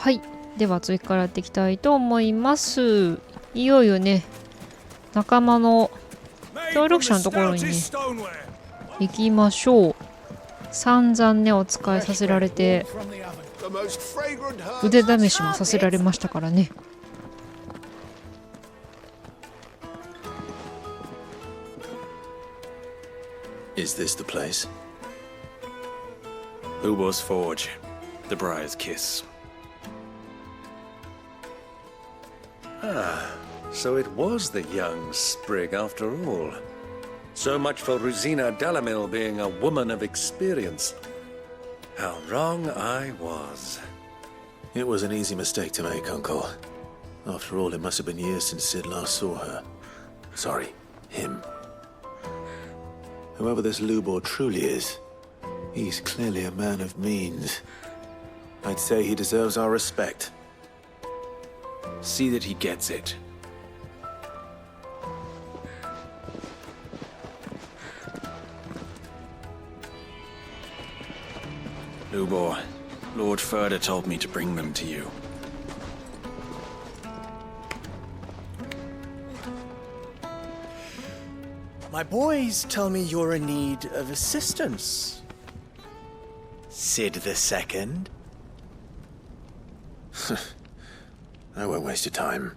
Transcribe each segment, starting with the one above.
はい、では次からやっていきたいと思います。いよいよね、仲間の協力者のところにね行きましょう。散々ねお使いさせられて腕試しもさせられましたからね。Is this the place? Ubo's Forge, the Briar's Kiss. Ah, so it was the young sprig after all. So much for Rosina Delamil being a woman of experience. How wrong I was. It was an easy mistake to make, Uncle. After all, it must have been years since Sid last saw her. Sorry, him. Whoever this Lubor truly is, he's clearly a man of means. I'd say he deserves our respect. See that he gets it. Lubor, Lord Furder told me to bring them to you. My boys tell me you're in need of assistance. Sid the Second? I won't waste your time.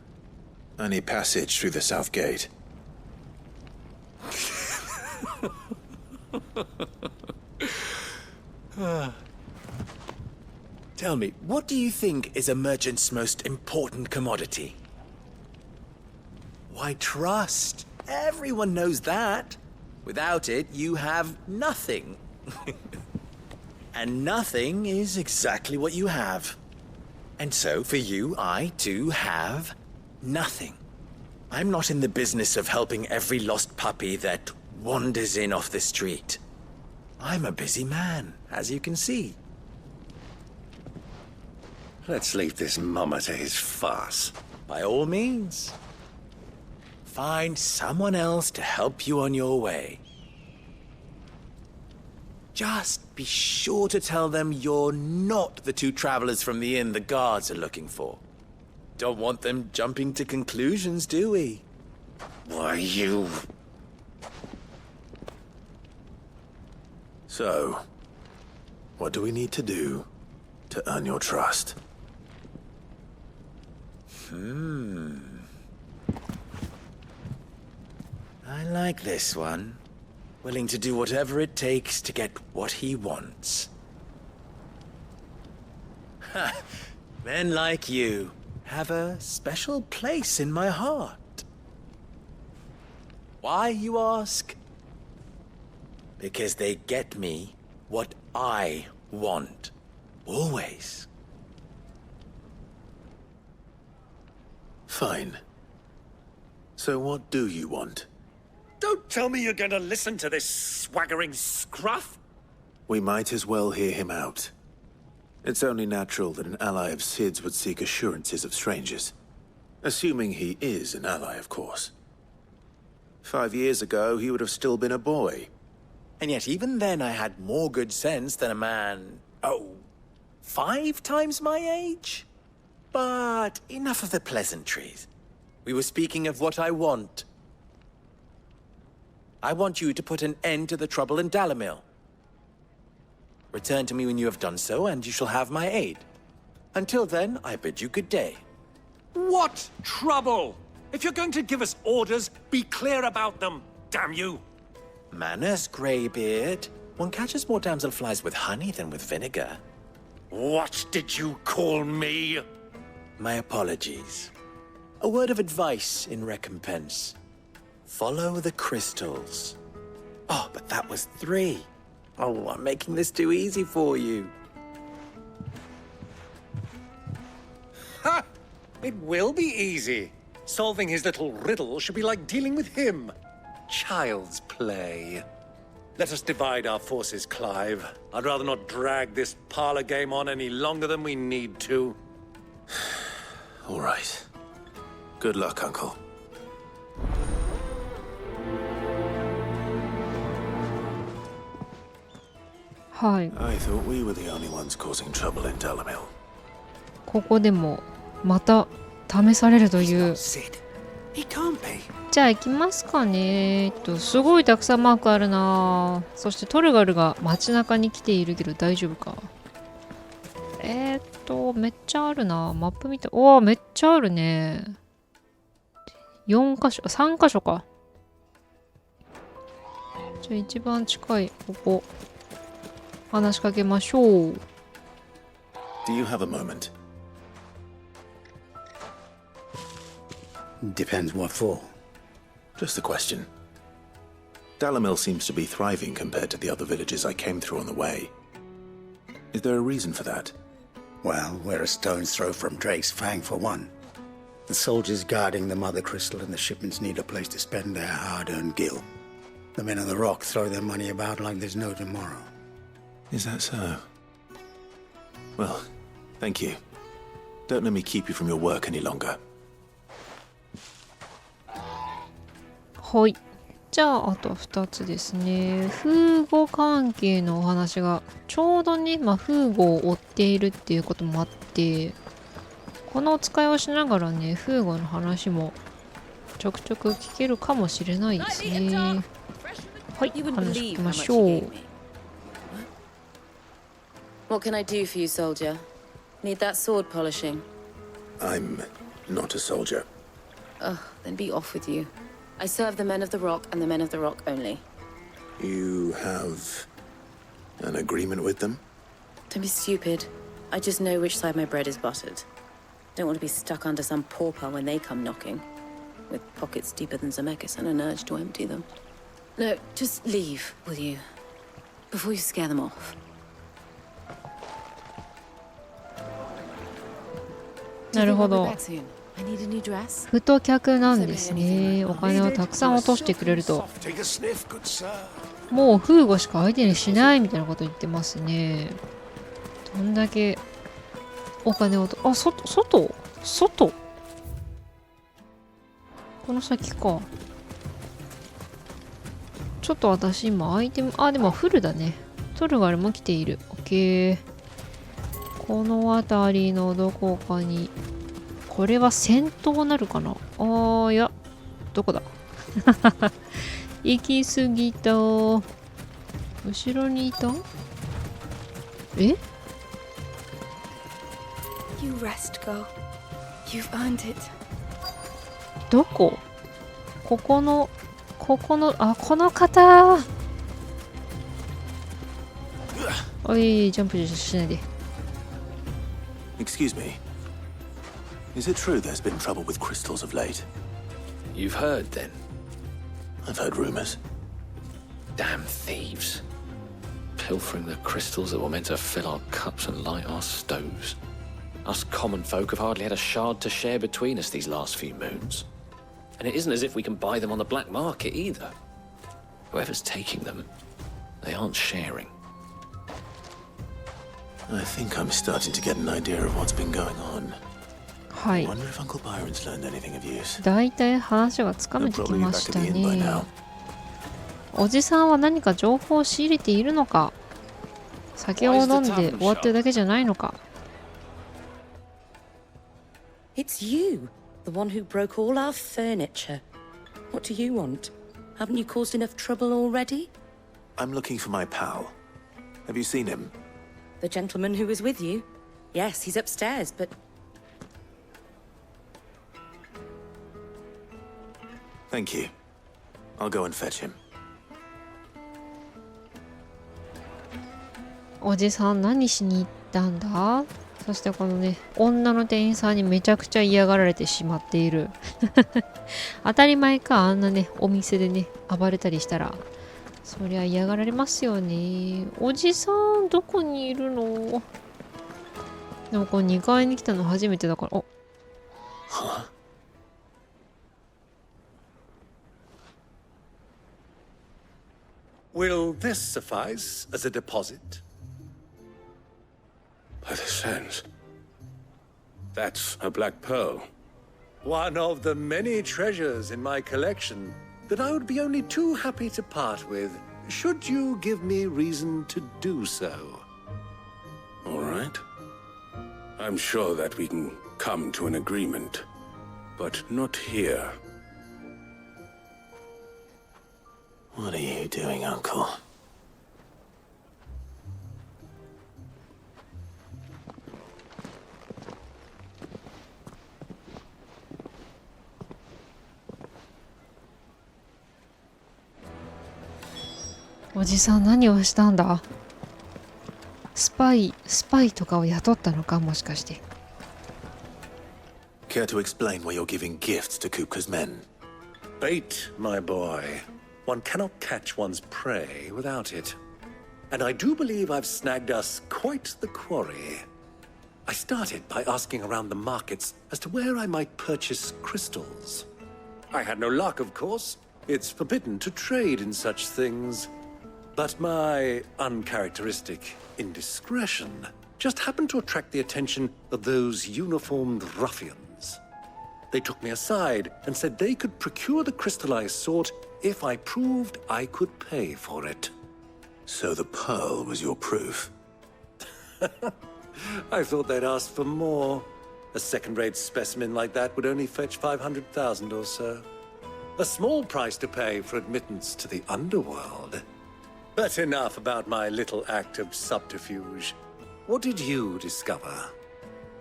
I need passage through the south gate. Tell me, what do you think is a merchant's most important commodity? Why, trust. Everyone knows that. Without it, you have nothing. And nothing is exactly what you have. And so, for you, I, too, have nothing. I'm not in the business of helping every lost puppy that wanders in off the street. I'm a busy man, as you can see. Let's leave this mummer to his farce. By all means. Find someone else to help you on your way. Just be sure to tell them you're not the two travelers from the inn the guards are looking for. Don't want them jumping to conclusions, do we? Why, you... So, what do we need to do to earn your trust? I like this one. Willing to do whatever it takes to get what he wants. Ha! Men like you have a special place in my heart. Why, you ask? Because they get me what I want. Always. Fine. So what do you want? Don't tell me you're going to listen to this swaggering scruff! We might as well hear him out. It's only natural that an ally of Sid's would seek assurances of strangers. Assuming he is an ally, of course. 5 years ago, he would have still been a boy. And yet even then I had more good sense than a man, 5 times my age? But enough of the pleasantries. We were speaking of what I want. I want you to put an end to the trouble in Dalamil. Return to me when you have done so, and you shall have my aid. Until then, I bid you good day. What trouble? If you're going to give us orders, be clear about them, damn you! Manners, Greybeard. One catches more damselflies with honey than with vinegar. What did you call me? My apologies. A word of advice in recompense. Follow the crystals. Oh, but that was 3. Oh, I'm making this too easy for you. Ha! It will be easy. Solving his little riddle should be like dealing with him. Child's play. Let us divide our forces, Clive. I'd rather not drag this parlor game on any longer than we need to. All right. Good luck, Uncle.はい、 I thought we were the only ones causing trouble in Dalamil. ここでもまた試されるという。 Sid. He can't be. じゃあ行きますかね。すごいたくさんマークあるな。そしてトルガルが街中に来ているけど大丈夫か。めっちゃあるな。マップ見て。おー、めっちゃあるね。4箇所、3箇所か。じゃあ一番近い、ここ。話しかけましょう。Do you have a moment? Depends what for. Just a question. Dalamil seems to be thriving compared to the other villages I came through on the way. Is there a reason for that? Well, we're a stone's throw from Drake's Fang for one. The soldiers guarding the Mother Crystal and the shipments need a place to spend their hard-earned gil. The men of the Rock throw their money about like there's no tomorrow. Is that so? Well, thank you. Don't let me keep you from your work any longer. はい。じゃあ、あと2つですね。風語関係のお話が、ちょうどね、風語を追っているっていうこともあって、このお使いをしながらね、風語の話もちょくちょく聞けるかもしれないですね。はい、話聞きましょう。What can I do for you, soldier? Need that sword polishing? I'm not a soldier. Ugh, then be off with you. I serve the men of the Rock and the men of the Rock only. You have an agreement with them? Don't be stupid. I just know which side my bread is buttered. Don't want to be stuck under some pauper when they come knocking, with pockets deeper than Zemeckis and an urge to empty them. No, just leave, will you? Before you scare them off. なるほど。 I need a new dress. 太客なんですね。お金をたくさん落としてくれると。 Take a sniff, good sir. もう風語しか相手にしないみたいなこと言ってますね。どんだけお金をあ、外この先か。ちょっと私今アイテム、でもフルだね。トルガルも来ている。オッケー。この辺りのどこかに、これは戦闘なるかな。いや、どこだ行き過ぎた。後ろにいた。え？ You rest, girl. You've earned it. どこ？このこの方。おい、ジャンプしないで。Excuse me. Is it true there's been trouble with crystals of late? You've heard, then? I've heard rumors. Damn thieves. Pilfering the crystals that were meant to fill our cups and light our stoves. Us common folk have hardly had a shard to share between us these last few moons. And it isn't as if we can buy them on the black market either. Whoever's taking them, they aren't sharing. I think I'm starting to get an idea of what's been going on. は I い。 wonder if Uncle Byron's learned anything of use. だいたい話がつか They'll めてき probably be ま back し at た the inn by ね。 now. おじさんは何か情報を仕入れているのか、酒を飲んで終わってるだけじゃないのか。 It's you, the one who broke all our furniture. What do you want? Haven't you caused enough trouble already? I'm looking for my pal. Have you seen him? The gentleman who was with you? Yes, he's upstairs, but... Thank you. I'll go and fetch him. おじさん何しに行ったんだ。そしてこのね、女の店員さんにめちゃくちゃ嫌がられてしまっている。当たり前か、あんなね、お店でね、暴れたりしたら。そりゃ嫌がられますよね。おじさん、どこにいるの？でもこれ2階に来たの初めてだから。お。Huh? Will this suffice as a deposit? By the sands. That's a black pearl. One of the many treasures in my collection that I would be only too happy to part with, should you give me reason to do so. All right. I I'm sure that we can come to an agreement, but not here. What are you doing, Uncle?「おじさん何をしたんだ？スパイとかを雇ったのか、もしかして。Care to explain why you're giving gifts to Kupka's men? Bait, my boy. One cannot catch one's prey without it. And I do believe I've snagged us quite the quarry. I started by asking around the markets as to where I might purchase crystals. I had no luck, of course. It's forbidden to trade in such things. But my uncharacteristic indiscretion just happened to attract the attention of those uniformed ruffians. They took me aside and said they could procure the crystal I sought if I proved I could pay for it. So the pearl was your proof? I thought they'd ask for more. A second-rate specimen like that would only fetch 500,000 or so. A small price to pay for admittance to the underworld. But enough about my little act of subterfuge. What did you discover?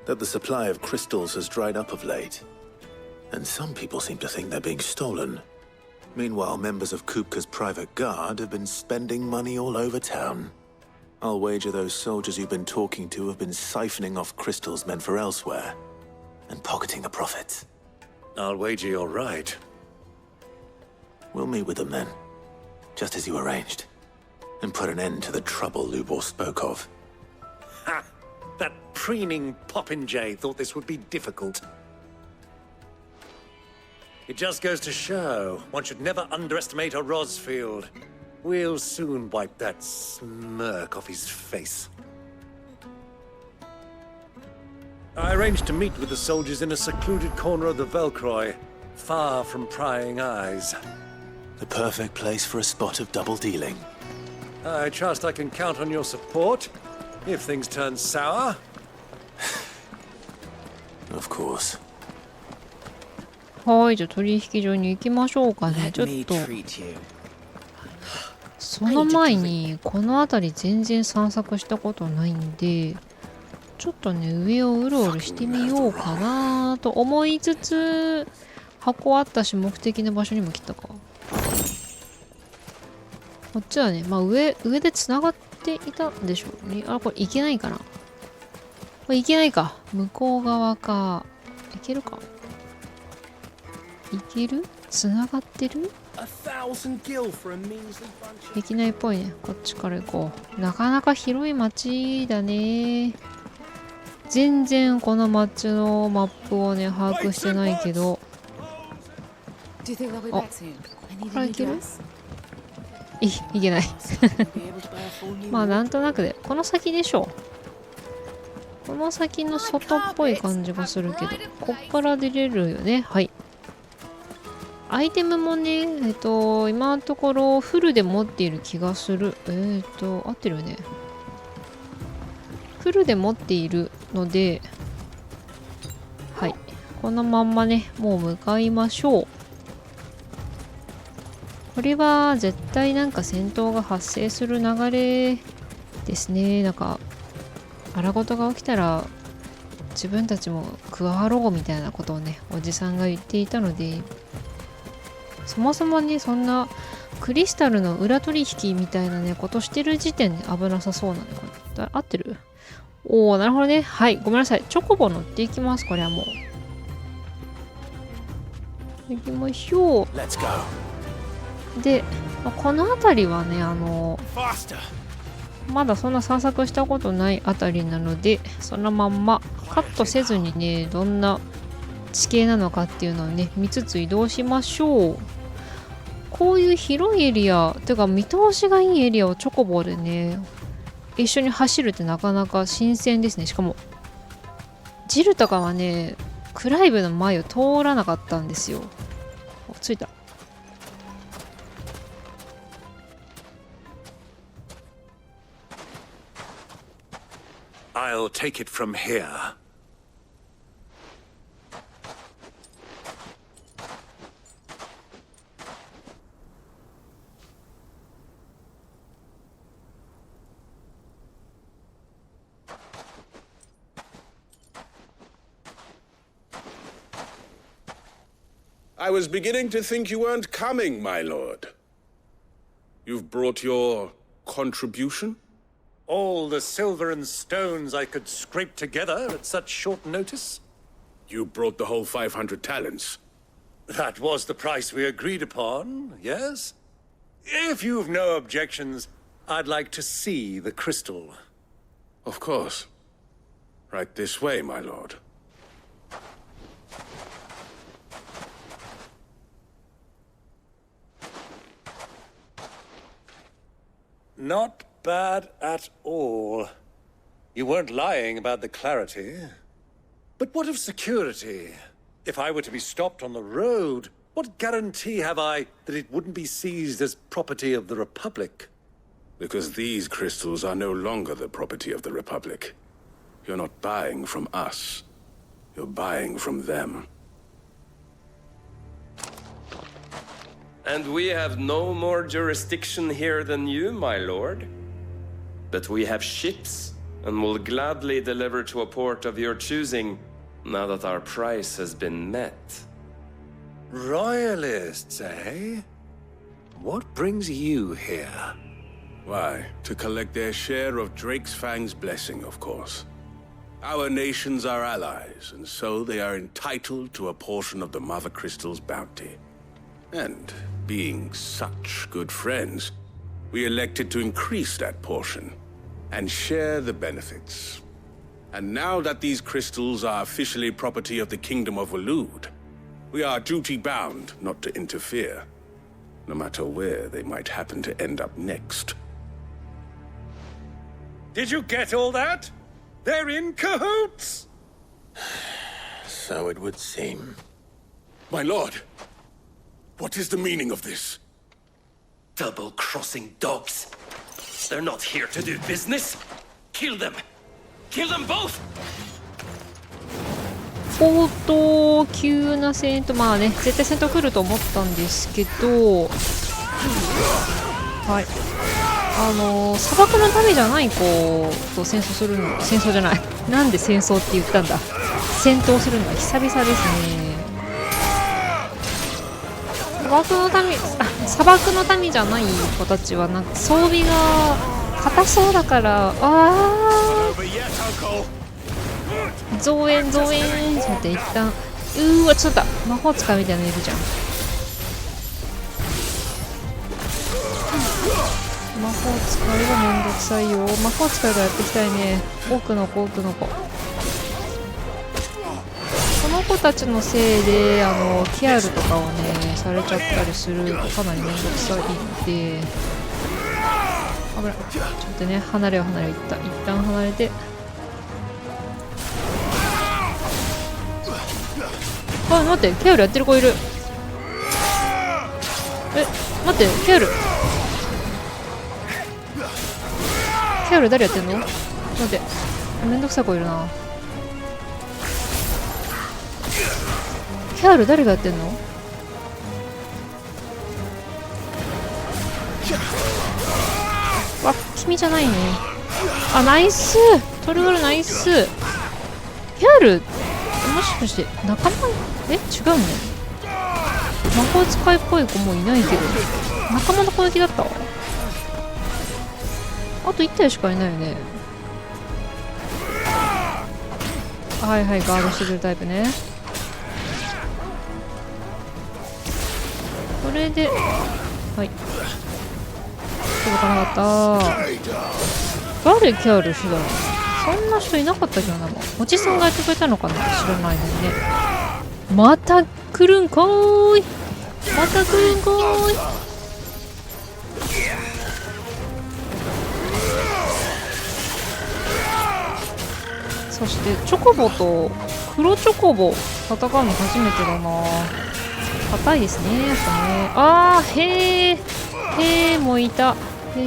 That the supply of crystals has dried up of late. And some people seem to think they're being stolen. Meanwhile, members of Kupka's private guard have been spending money all over town. I'll wager those soldiers you've been talking to have been siphoning off crystals meant for elsewhere, and pocketing the profits. I'll wager you're right. We'll meet with them then, just as you arranged, and put an end to the trouble Lubor spoke of. Ha! That preening popinjay thought this would be difficult. It just goes to show one should never underestimate a Rosfield. We'll soon wipe that smirk off his face. I arranged to meet with the soldiers in a secluded corner of the Velcroy, far from prying eyes. The perfect place for a spot of double dealing. I trust I can count on your support if things turn sour. Of course. はい、じゃあ取引所に行きましょうかね。ちょっとその前にこの辺り全然散策したことないんで、ちょっとね上をうろうろしてみようかなと思いつつ、箱あったし目的の場所にも来たか。こっちはね、まあ上でつながっていたんでしょうね。あ、これいけないかな。これいけないか。向こう側か。いけるか。いける？つながってる？できないっぽいね。こっちから行こう。なかなか広い街だね。全然この街のマップをね把握してないけど。あ、ここから行ける？いけない。まあなんとなくでこの先でしょう。この先の外っぽい感じがするけど、こっから出れるよね。はい。アイテムもね、今のところフルで持っている気がする。合ってるよね。フルで持っているので、はい。このまんまね、もう向かいましょう。これは絶対なんか戦闘が発生する流れですね。なんか、荒事が起きたら、自分たちも加わろうみたいなことをね、おじさんが言っていたので、そもそもね、そんなクリスタルの裏取引みたいなね、ことしてる時点で危なさそうなんで、これ合ってる？おー、なるほどね。はい、ごめんなさい。チョコボ乗っていきます、これはもう。行きましょう。で、この辺りはね、まだそんな散策したことないあたりなので、そのまんまカットせずにね、どんな地形なのかっていうのをね、見つつ移動しましょう。こういう広いエリア、てか見通しがいいエリアをチョコボでね、一緒に走るってなかなか新鮮ですね。しかも、ジルとかはね、クライブの前を通らなかったんですよ。着いた。I'll take it from here. I was beginning to think you weren't coming, my lord. You've brought your contribution? All the silver and stones I could scrape together at such short notice? You brought the whole 500 talents. That was the price we agreed upon, yes? If you've no objections, I'd like to see the crystal. Of course. Right this way, my lord. Not bad at all. You weren't lying about the clarity. But what of security? If I were to be stopped on the road, what guarantee have I that it wouldn't be seized as property of the Republic? Because these crystals are no longer the property of the Republic. You're not buying from us. You're buying from them. And we have no more jurisdiction here than you, my lord. But we have ships, and will gladly deliver to a port of your choosing, now that our price has been met. Royalists, eh? What brings you here? Why, to collect their share of Drakesfang's blessing, of course. Our nations are allies, and so they are entitled to a portion of the Mother Crystal's bounty. And being such good friends, we elected to increase that portion and share the benefits. And now that these crystals are officially property of the Kingdom of Waloed, we are duty-bound not to interfere, no matter where they might happen to end up next. Did you get all that? They're in cahoots! So it would seem. My lord, what is the meaning of this? Double-crossing dogs. They're not here to do business. Kill them. Kill them both! 相当急な戦闘、まあね、絶対戦闘来ると思ったんですけど、はい、砂漠の民じゃない子と戦争するの、戦争じゃない、なんで戦争って言ったんだ、戦闘するのは久々ですね。砂漠の民じゃない子たちはなんか装備が硬そうだから、増援ちょっと待って一旦、ちょっと魔法使いみたいなのいるじゃん。魔法使いはめんどくさいよ。魔法使いがやっていきたいね。奥の子この子たちのせいでキアルとかをねされちゃったりするとかなりめんどくさいんで、危ない、ちょっとね離れ一旦離れて、あ、待って、キアルやってる子いる。待って、キアル誰やってんの？待って、めんどくさい子いるな。キアル誰がやってんの？わ、君じゃないね。あ、ナイス、トルゴルナイス。キアルもしかして仲間？違うの？魔法使いっぽい子もういないけど、仲間の攻撃だったわ。あと1体しかいないよね。はいはい、ガードしてくるタイプね。これで、はい、届かなかった。誰キャルしてたの？そんな人いなかったじゃん。おじさんがやってくれたのかな、知らないのにね。また来るんかーい、そしてチョコボと黒チョコボ戦うの初めてだな。硬いですね、やっぱね。へーもいたよ。ち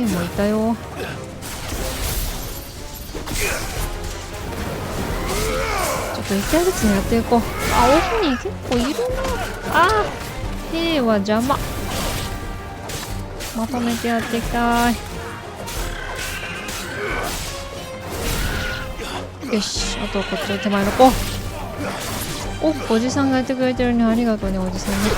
ょっと一体ずつ狙っていこう。奥に結構いるな。兵は邪魔。まとめてやっていきたい。よし、あとはこっちの手前の子。おじさんがやってくれてるね。ありがとうね、おじさんね。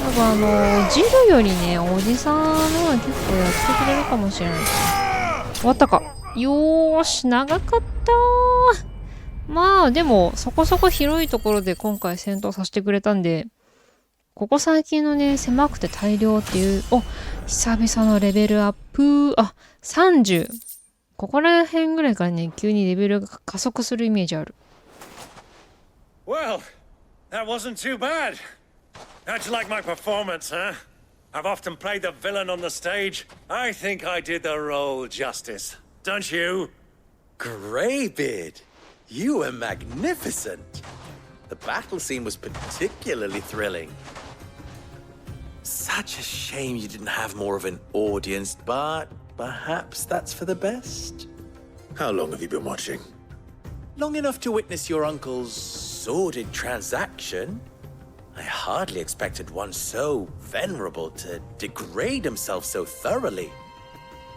多分ジルよりね、おじさんの方が結構やってくれるかもしれない。終わったか。よーし、長かったー。まあ、でも、そこそこ広いところで今回戦闘させてくれたんで、ここ最近のね、狭くて大量っていう、久々のレベルアップ、30。ここら辺ぐらいからね、急にレベルが加速するイメージある。Well, that wasn't too bad. How'd you like my performance, huh? I've often played the villain on the stage. I think I did the role justice. Don't you? Greybeard, you were magnificent. The battle scene was particularly thrilling. Such a shame you didn't have more of an audience, but perhaps that's for the best. How long have you been watching? Long enough to witness your uncle's sordid transaction. I hardly expected one so venerable to degrade himself so thoroughly,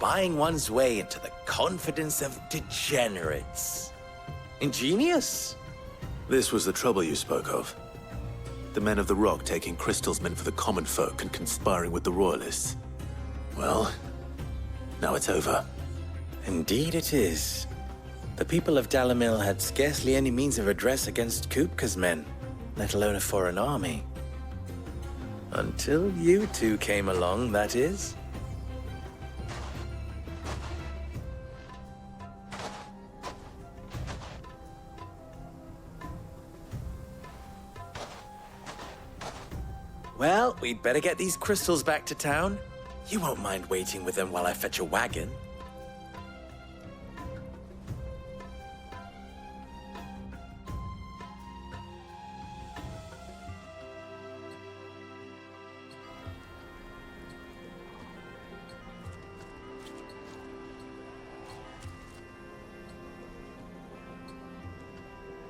buying one's way into the confidence of degenerates. Ingenious. This was the trouble you spoke of. The men of the Rock taking Crystal's men for the common folk and conspiring with the Royalists. Well, now it's over. Indeed it is. The people of Dalamil had scarcely any means of redress against Kupka's men, let alone a foreign army. Until you two came along, that is. Well, we'd better get these crystals back to town. You won't mind waiting with them while I fetch a wagon.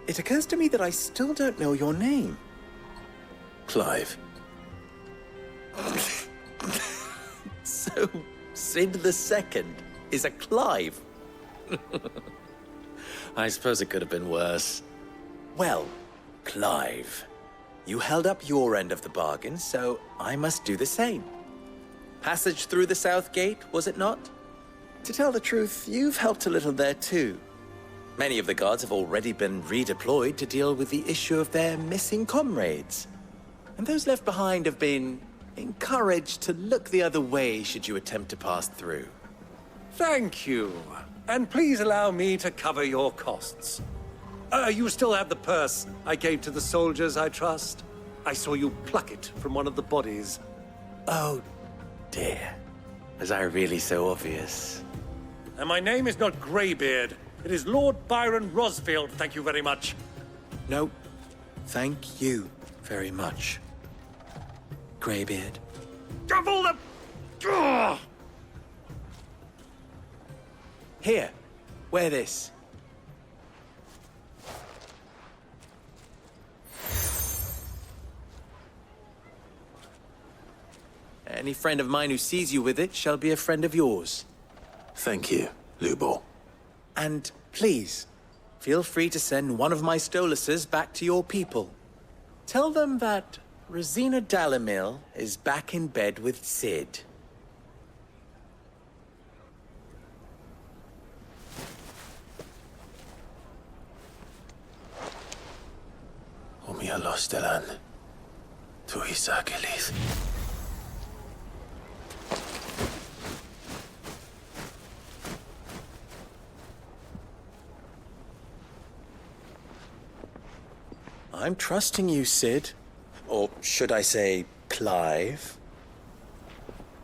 It occurs to me that I still don't know your name. Clive. So, Sid the Second is a Clive. I suppose it could have been worse. Well, Clive, you held up your end of the bargain, so I must do the same. Passage through the South Gate, was it not? To tell the truth, you've helped a little there too. Many of the guards have already been redeployed to deal with the issue of their missing comrades. And those left behind have been encouraged to look the other way should you attempt to pass through. Thank you. And please allow me to cover your costs. You still have the purse I gave to the soldiers, I trust? I saw you pluck it from one of the bodies. Oh, dear. Was I really so obvious? And my name is not Greybeard. It is Lord Byron Rosfield, thank you very much. No, thank you very much, Greybeard. Of all the... Ugh! Here, wear this. Any friend of mine who sees you with it shall be a friend of yours. Thank you, Lubor. And please, feel free to send one of my Stoluses back to your people. Tell them that Rosina Dalamil is back in bed with Sid. Omia lostelan. Tu isakelis. I'm trusting you, Sid. Or should I say, Clive?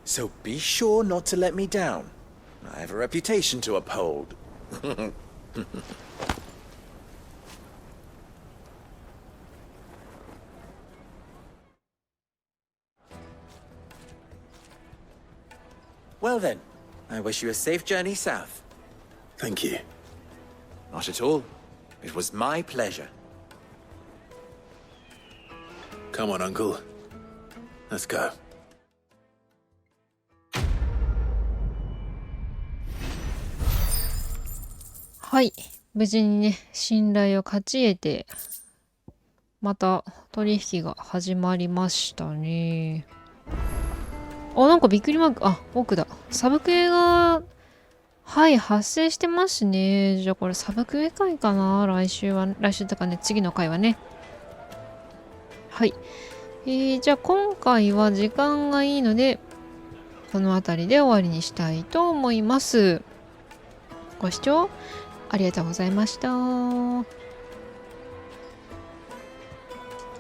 So be sure not to let me down. I have a reputation to uphold. Well then, I wish you a safe journey south. Thank you. Not at all. It was my pleasure. Come on, Uncle. Let's go. はい。無事にね、信頼を勝ち得て、また取引が始まりましたね。あ、なんかびっくりマーク、あ、奥だ。サブクエが、はい、発生してますね。じゃあこれサブクエ回かな、来週とかね、次の回はね。はい。じゃあ今回は時間がいいので、この辺りで終わりにしたいと思います。ご視聴ありがとうございました。